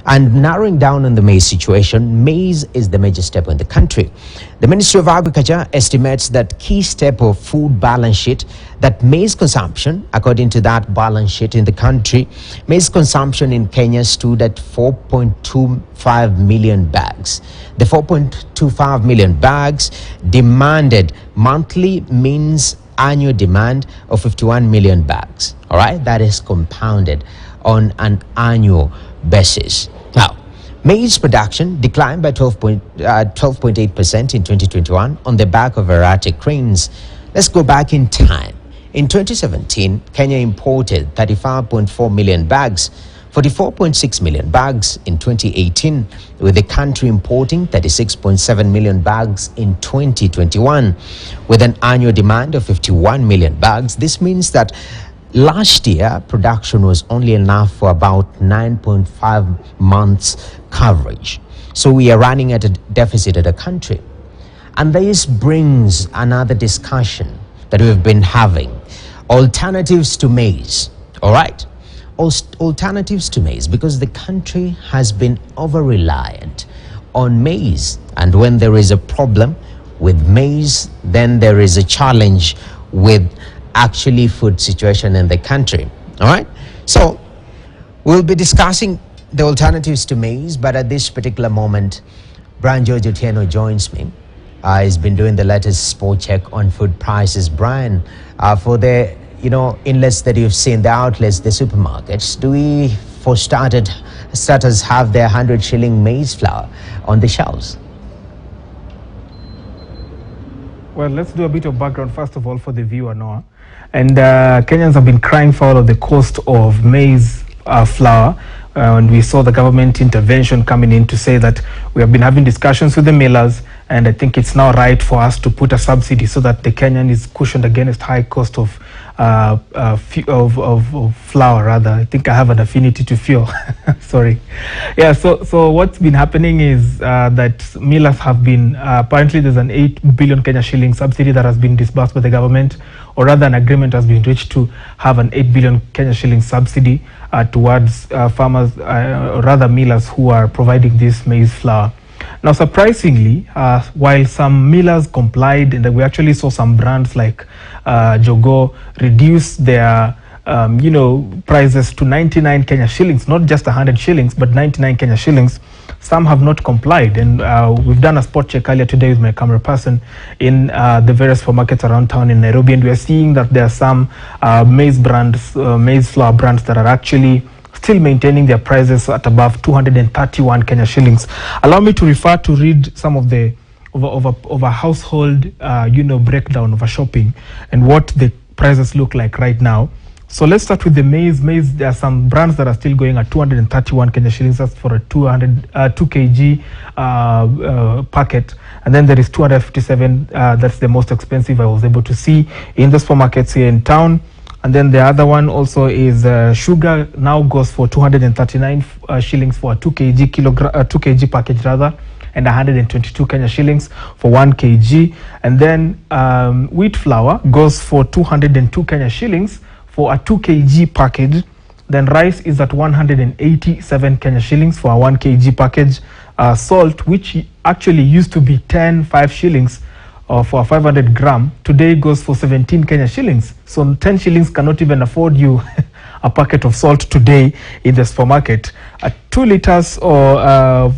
And narrowing down on the maize situation, maize is the major step in the country. The Ministry of Agriculture estimates that key step of food balance sheet, that maize consumption, according to that balance sheet in the country, maize consumption in Kenya stood at 4.25 million bags. The 4.25 million bags demanded monthly means annual demand of 51 million bags. All right, that is compounded on an annual basis. Now, maize production declined by 12.8% in 2021 on the back of erratic rains. Let's go back in time. In 2017, Kenya imported 35.4 million bags, 44.6 million bags in 2018, with the country importing 36.7 million bags in 2021, with an annual demand of 51 million bags. This means that last year, production was only enough for about 9.5 months coverage. So we are running at a deficit at a country. And this brings another discussion that we've been having. Alternatives to maize, all right? Alternatives to maize, because the country has been over-reliant on maize. And when there is a problem with maize, then there is a challenge with actually food situation in the country. All right, so we'll be discussing the alternatives to maize, but at this particular moment, Brian George Otieno joins me. He's been doing the latest spot check on food prices. Brian, for the inlets that you've seen, the outlets, the supermarkets, do we for starters have their 100 shilling maize flour on the shelves? Well, let's do a bit of background first of all for the viewer, Noah. And Kenyans have been crying foul of the cost of maize flour. And we saw the government intervention coming in to say that we have been having discussions with the millers, and I think it's now right for us to put a subsidy so that the Kenyan is cushioned against high cost of flour, rather. I think I have an affinity to fuel. Sorry. Yeah, so what's been happening is that millers have been, apparently there's an 8 billion Kenya shilling subsidy that has been disbursed by the government, or rather an agreement has been reached to have an 8 billion Kenya shilling subsidy towards farmers, or rather millers who are providing this maize flour. Now, surprisingly, while some millers complied, and we actually saw some brands like Jogo reduce their prices to 99 Kenya shillings, not just 100 shillings, but 99 Kenya shillings. Some have not complied, and we've done a spot check earlier today with my camera person in the various supermarkets around town in Nairobi, and we are seeing that there are some maize flour brands that are actually still maintaining their prices at above 231 Kenya shillings. Allow me to read some of the of a household breakdown of a shopping and what the prices look like right now. So let's start with the maize. Maize, there are some brands that are still going at 231 Kenya shillings. That's for a 2 kg packet. And then there is 257. That's the most expensive I was able to see in the supermarkets here in town. And then the other one also is sugar, now goes for 239 shillings for a 2 kg package rather, and 122 Kenya shillings for 1 kg. And then wheat flour goes for 202 Kenya shillings for a 2 kg package. Then rice is at 187 Kenya shillings for a 1 kg package. Salt, which actually used to be 5 shillings for a 500 gram, today goes for 17 Kenya shillings. So 10 shillings cannot even afford you a packet of salt today in the supermarket. 2 liters of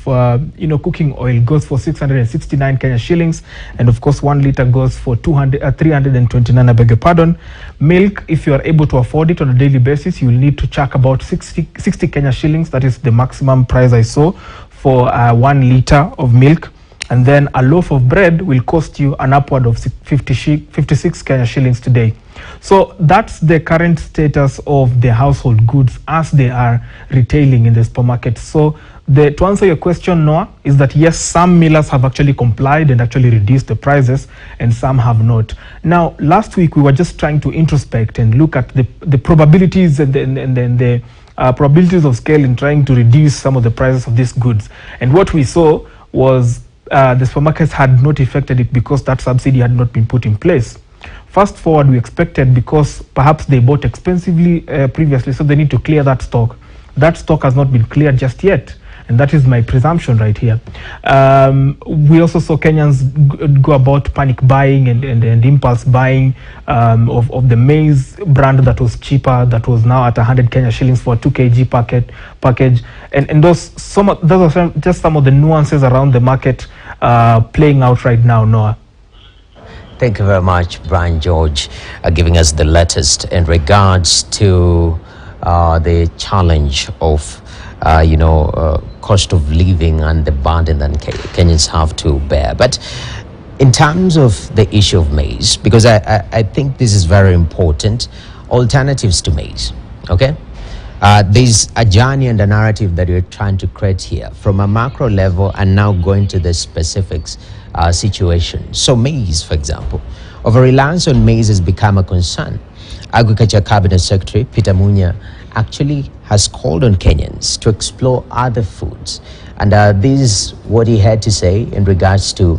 cooking oil goes for 669 Kenya shillings, and of course 1 liter goes for 329. I beg your pardon. Milk, if you are able to afford it on a daily basis, you will need to chuck about 60 Kenya shillings. That is the maximum price I saw for 1 liter of milk. And then a loaf of bread will cost you an upward of 56 Kenya shillings today. So that's the current status of the household goods as they are retailing in the supermarket. So to answer your question, Noah, is that yes, some millers have actually complied and actually reduced the prices, and some have not. Now, last week we were just trying to introspect and look at the probabilities and the probabilities of scale in trying to reduce some of the prices of these goods. And what we saw was the supermarkets had not effected it because that subsidy had not been put in place. Fast forward, we expected, because perhaps they bought expensively previously, so they need to clear that stock. that stock has not been cleared just yet. And that is my presumption right here. We also saw Kenyans go about panic buying and impulse buying of the maize brand that was cheaper, that was now at 100 Kenya shillings for a 2 kg package. And those are just some of the nuances around the market playing out right now, Noah. Thank you very much, Brian George, giving us the latest in regards to the challenge of cost of living and the burden that Kenyans have to bear. But in terms of the issue of maize, because I think this is very important, alternatives to maize, okay? There's a journey and a narrative that you're trying to create here from a macro level and now going to the specifics situation. So maize, for example, over-reliance on maize has become a concern. Agriculture Cabinet Secretary Peter Munya actually has called on Kenyans to explore other foods. And this is what he had to say in regards to